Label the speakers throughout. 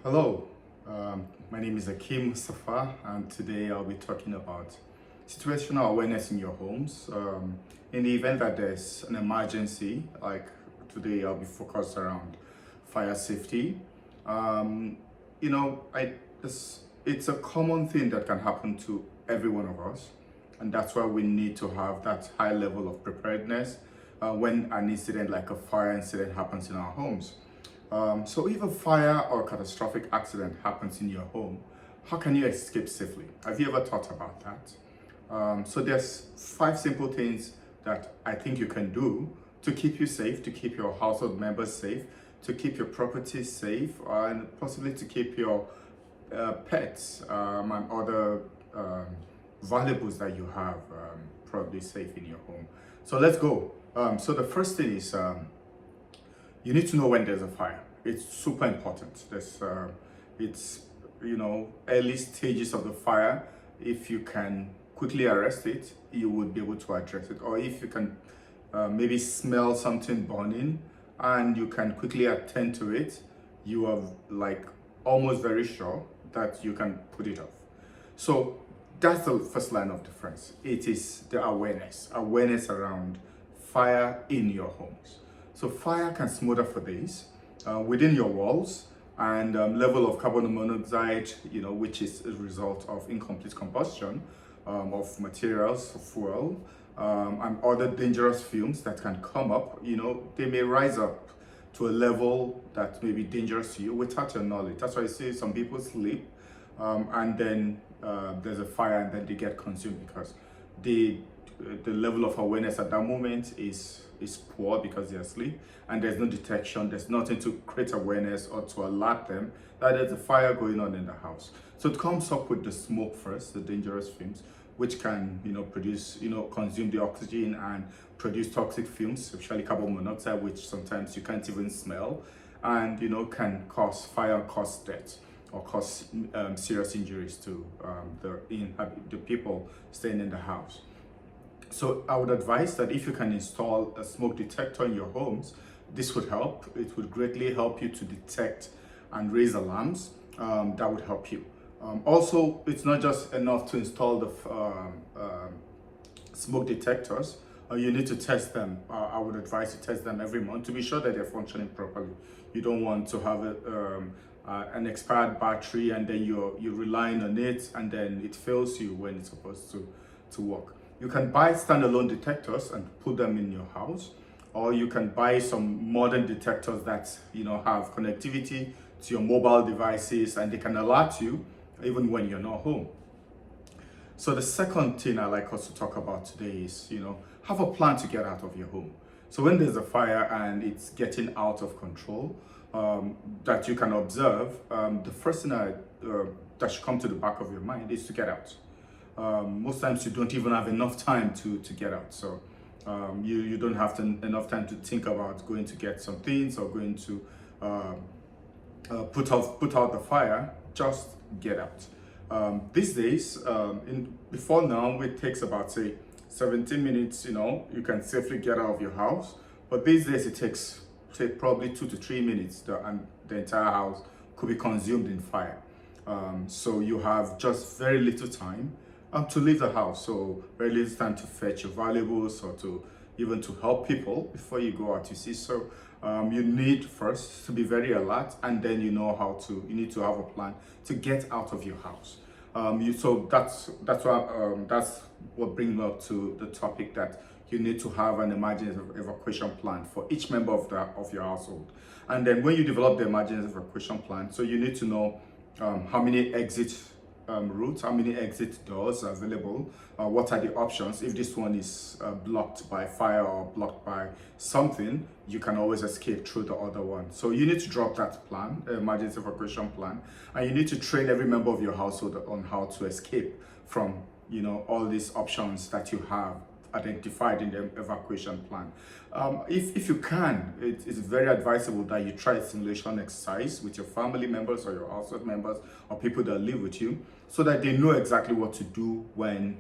Speaker 1: Hello, my name is Akim Mustafa, and today I'll be talking about situational awareness in your homes. In the event that there's an emergency, like today, I'll be focused around fire safety. Um, it's a common thing that can happen to every one of us, and that's why we need to have that high level of preparedness when an incident like a fire incident happens in our homes. So if a fire or catastrophic accident happens in your home, how can you escape safely? Have you ever thought about that? So there's 5 simple things that I think you can do to keep you safe, to keep your household members safe, to keep your property safe, and possibly to keep your pets and other valuables that you have probably safe in your home. So let's go. So the first thing is you need to know when there's a fire. It's super important. It's early stages of the fire. If you can quickly arrest it, you would be able to address it. Or if you can maybe smell something burning and you can quickly attend to it, you are like almost very sure that you can put it off. So that's the first line of defense. It is the awareness around fire in your homes. So fire can smolder for days within your walls, and level of carbon monoxide, which is a result of incomplete combustion of materials, fuel, and other dangerous fumes that can come up. They may rise up to a level that may be dangerous to you without your knowledge. That's why I say some people sleep and then there's a fire and then they get consumed because the level of awareness at that moment is poor because they're asleep and there's no detection, there's nothing to create awareness or to alert them that there's a fire going on in the house. So it comes up with the smoke first, the dangerous fumes, which can produce, consume the oxygen and produce toxic fumes, especially carbon monoxide, which sometimes you can't even smell, and can cause fire, cause death, or cause serious injuries to the people staying in the house. So I would advise that if you can install a smoke detector in your homes, this would help. It would greatly help you to detect and raise alarms. That would help you. Also, it's not just enough to install the smoke detectors. You need to test them. I would advise to test them every month to be sure that they're functioning properly. You don't want to have an expired battery and then you're relying on it and then it fails you when it's supposed to work. You can buy standalone detectors and put them in your house, or you can buy some modern detectors that have connectivity to your mobile devices and they can alert you even when you're not home. So the second thing I like us to talk about today is have a plan to get out of your home. So when there's a fire and it's getting out of control, that you can observe, the first thing that should come to the back of your mind is to get out. Most times you don't even have enough time to get out. So you don't have enough time to think about going to get some things or going to put out the fire. Just get out. These days, before now, it takes about say 17 minutes. You can safely get out of your house. But these days, it takes probably 2 to 3 minutes, and the entire house could be consumed in fire. So you have just very little time to leave the house. So very little time to fetch your valuables or to even to help people before you go out. You see, so you need first to be very alert, and then you need to have a plan to get out of your house. So that's what brings me up to the topic that you need to have an emergency evacuation plan for each member of your household. And then when you develop the emergency evacuation plan, so you need to know how many exit routes, how many exit doors are available, what are the options. If this one is blocked by fire or blocked by something, you can always escape through the other one. So you need to drop that plan, emergency evacuation plan, and you need to train every member of your household on how to escape from all these options that you have identified in the evacuation plan. If you can, it is very advisable that you try a simulation exercise with your family members or your household members or people that live with you, so that they know exactly what to do when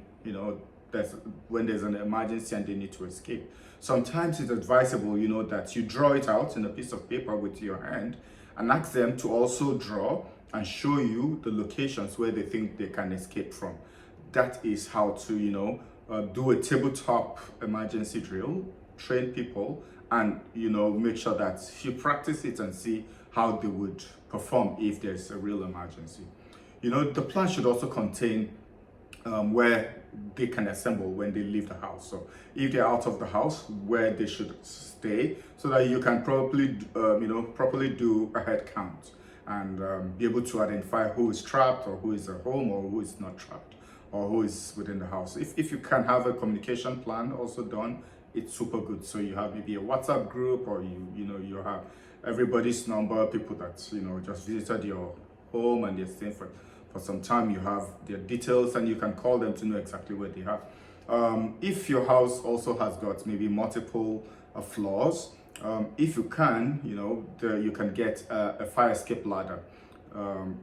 Speaker 1: there's an emergency and they need to escape. Sometimes it's advisable, that you draw it out in a piece of paper with your hand and ask them to also draw and show you the locations where they think they can escape from. That is how to, do a tabletop emergency drill, train people, and make sure that you practice it and see how they would perform if there's a real emergency. The plan should also contain where they can assemble when they leave the house. So if they're out of the house, where they should stay, so that you can properly do a head count and be able to identify who is trapped or who is at home or who is not trapped or who is within the house. If you can have a communication plan also done, it's super good. So you have maybe a WhatsApp group, or you have everybody's number, people that just visited your home and they're staying for some time. You have their details and you can call them to know exactly where they are. If your house also has got maybe multiple floors, if you can, you can get a fire escape ladder.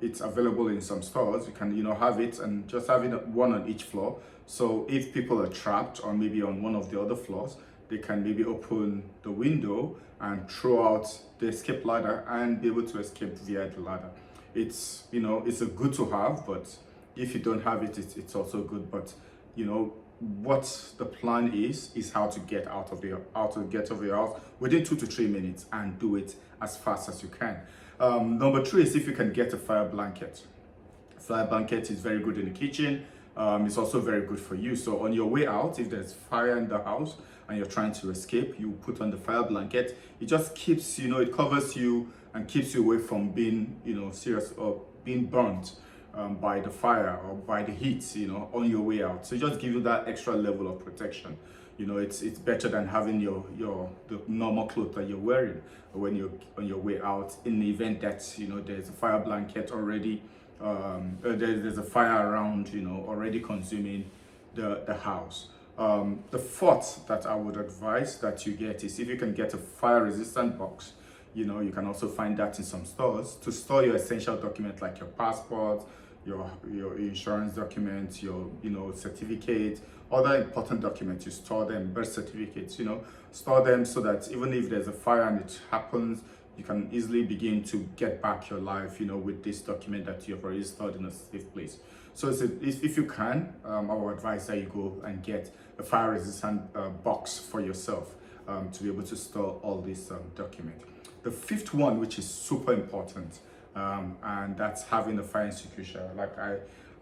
Speaker 1: It's available in some stores. You can have it and just have it one on each floor. So if people are trapped or maybe on one of the other floors, they can maybe open the window and throw out the escape ladder and be able to escape via the ladder. It's it's a good to have, but if you don't have it, it's also good. But what the plan is how to get out of your house within 2 to 3 minutes and do it as fast as you can. Number 3 is if you can get a fire blanket. Fire blanket is very good in the kitchen. It's also very good for you. So on your way out, if there's fire in the house and you're trying to escape, you put on the fire blanket. It just keeps, it covers you and keeps you away from being, serious or being burnt by the fire or by the heat, on your way out. So it just gives you that extra level of protection. It's better than having the normal clothes that you're wearing when you're on your way out, in the event that there's a fire blanket already, there's a fire around, already consuming the house. The fourth that I would advise that you get is if you can get a fire resistant box. You can also find that in some stores to store your essential documents like your passport, your insurance documents, your certificate, other important documents. You store them, birth certificates. Store them so that even if there's a fire and it happens, you can easily begin to get back your life, with this document that you've already stored in a safe place. So if you can, I would advise that you go and get a fire resistant box for yourself to be able to store all these documents. The fifth one, which is super important, and that's having a fire extinguisher. Like I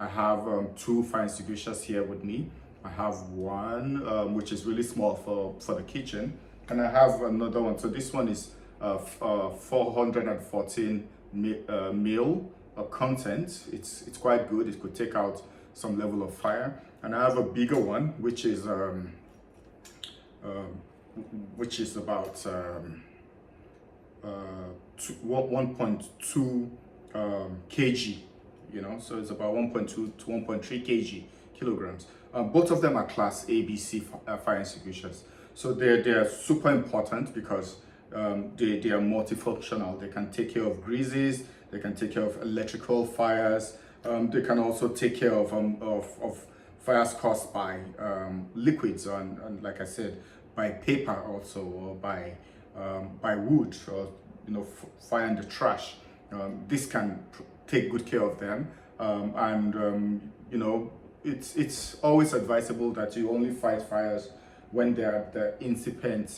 Speaker 1: have 2 fire extinguishers here with me. I have one which is really small for the kitchen, and I have another one. So this one is 414 mil content. It's quite good. It could take out some level of fire. And I have a bigger one, which is about 1.2 kg, so it's about 1.2 to 1.3 kilograms. Both of them are class ABC fire extinguishers. So they're super important because they are multifunctional. They can take care of greases, they can take care of electrical fires, they can also take care of fires caused by liquids and like I said, by paper also, or by wood, or fire in the trash. This can take good care of them, it's always advisable that you only fight fires when they're at the incipient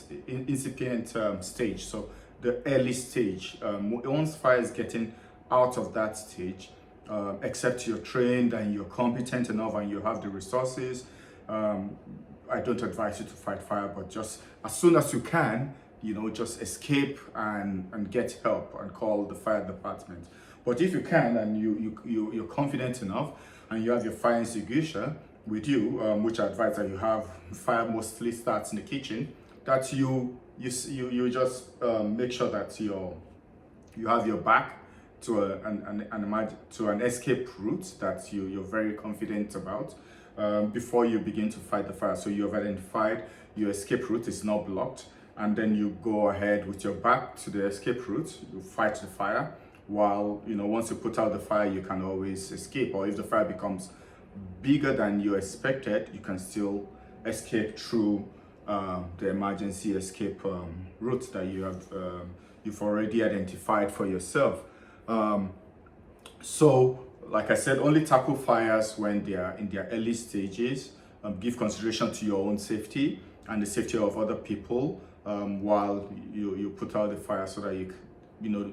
Speaker 1: stage, so the early stage. Once fire is getting out of that stage, except you're trained and you're competent enough and you have the resources, I don't advise you to fight fire, but just as soon as you can, just escape and get help and call the fire department. But if you can and you're confident enough and you have your fire extinguisher with you, which I advise that you have, fire mostly starts in the kitchen, that you just make sure that you have your back to an escape route that you're very confident about before you begin to fight the fire. So you have identified your escape route is not blocked, and then you go ahead with your back to the escape route. You fight the fire while once you put out the fire, you can always escape. Or if the fire becomes bigger than you expected, you can still escape through the emergency escape route that you have you've already identified for yourself. So, like I said, only tackle fires when they are in their early stages. Give consideration to your own safety and the safety of other people while you put out the fire, so that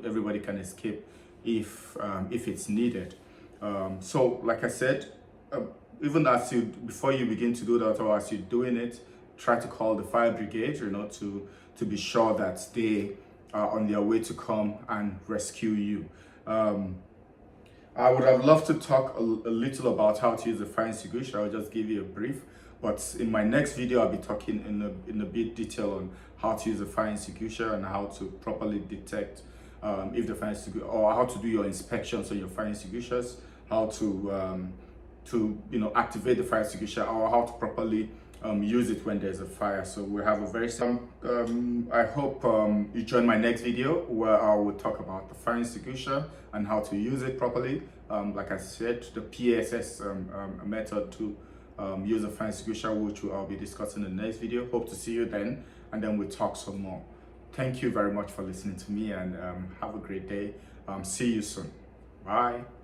Speaker 1: everybody can escape if it's needed. So, like I said, even before you begin to do that, or as you're doing it, try to call the fire brigade, to be sure that they are on their way to come and rescue you. I would have loved to talk a little about how to use the fire extinguisher. I'll just give you a brief. But in my next video, I'll be talking in a bit detail on how to use the fire extinguisher and how to properly detect if the fire extinguisher, or how to do your inspections on your fire extinguishers, how to activate the fire extinguisher, or how to properly use it when there's a fire. So we have a very I hope you join my next video, where I will talk about the fire extinguisher and how to use it properly. Like I said, the PSS method to use a fire extinguisher, which I'll be discussing in the next video. Hope to see you then, and then we'll talk some more. Thank you very much for listening to me, and have a great day. See you soon. Bye.